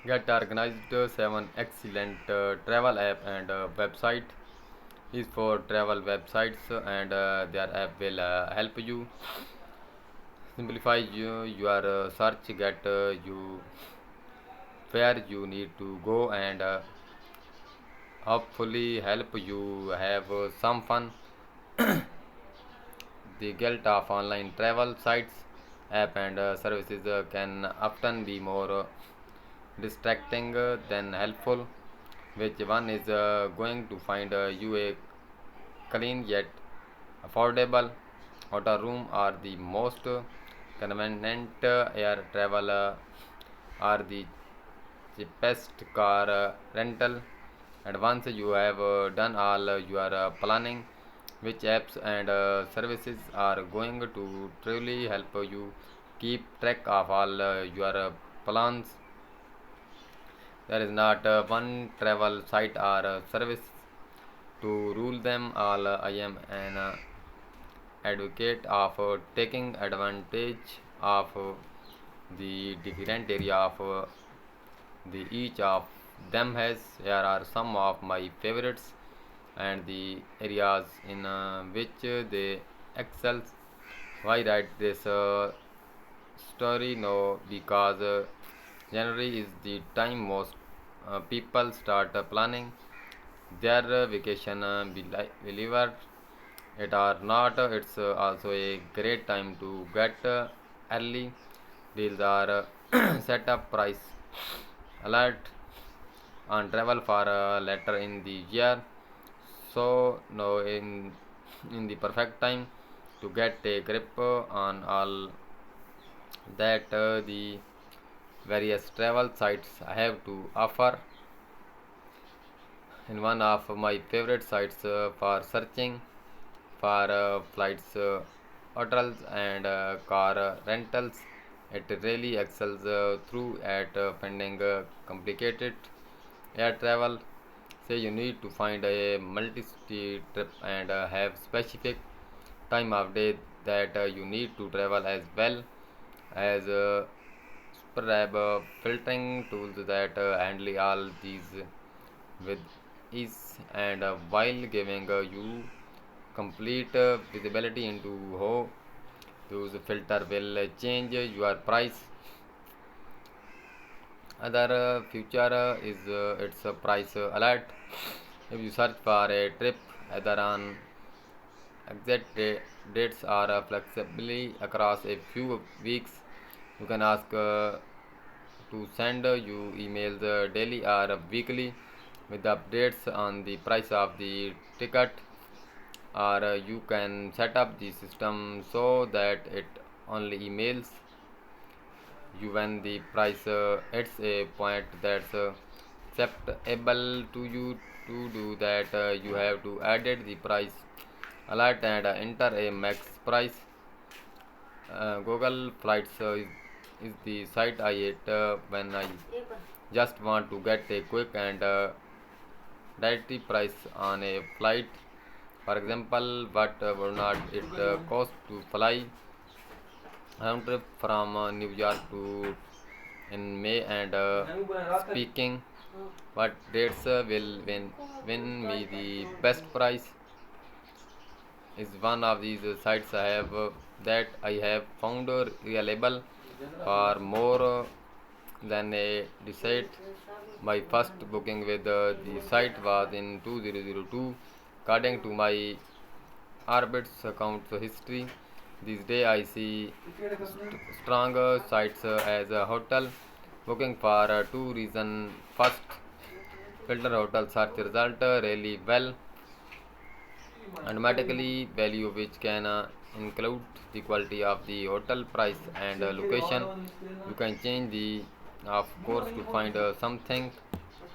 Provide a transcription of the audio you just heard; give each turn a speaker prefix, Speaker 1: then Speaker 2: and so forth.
Speaker 1: Get organized. 7 excellent travel app and website is for travel websites, and their app will help you simplify your search, get you where you need to go, and hopefully help you have some fun. The guilt of online travel sites, app and services can often be more distracting than helpful. Which one is going to find you a clean yet affordable hotel room, or the most convenient air travel, or the cheapest car rental? And once you have done all your planning, which apps and services are going to truly help you keep track of all your plans? There is not one travel site or service to rule them all. I am an advocate of taking advantage of the different area of the each of them has. Here are some of my favorites and the areas in which they excel. Why write this story? No, because January is the time most people start planning their vacation. Believer it or not, it's also a great time to get early deals are set up price alert on travel for later in the year. So now in the perfect time to get a grip on all that the various travel sites have to offer. In one of my favorite sites for searching for flights, hotels, and car rentals, it really excels through at finding complicated air travel. Say you need to find a multi-city trip and have specific time of day that you need to travel, as well as superb filtering tools that handle all these with ease, and while giving you complete visibility into how those filter will change your price. Other feature is its price alert. If you search for a trip either on exact dates or flexibly across a few weeks, you can ask to send you emails daily or weekly with updates on the price of the ticket, or you can set up the system so that it only emails you when the price hits a point that's acceptable to you. To do that, you have to edit the price alert and enter a max price. Google Flights is the site I hit when I just want to get a quick and dirty price on a flight. For example, what would not it cost to fly round trip from New York to in May, and speaking what dates will win me the best price is one of these sites I have that I have found reliable for more than a decade. My first booking with the site was in 2002. According to my Orbit's account history, these days I see stronger sites as a hotel booking for two reasons. First, filter hotel search result really well automatically value, which can include the quality of the hotel, price, and location. You can change the of course to find something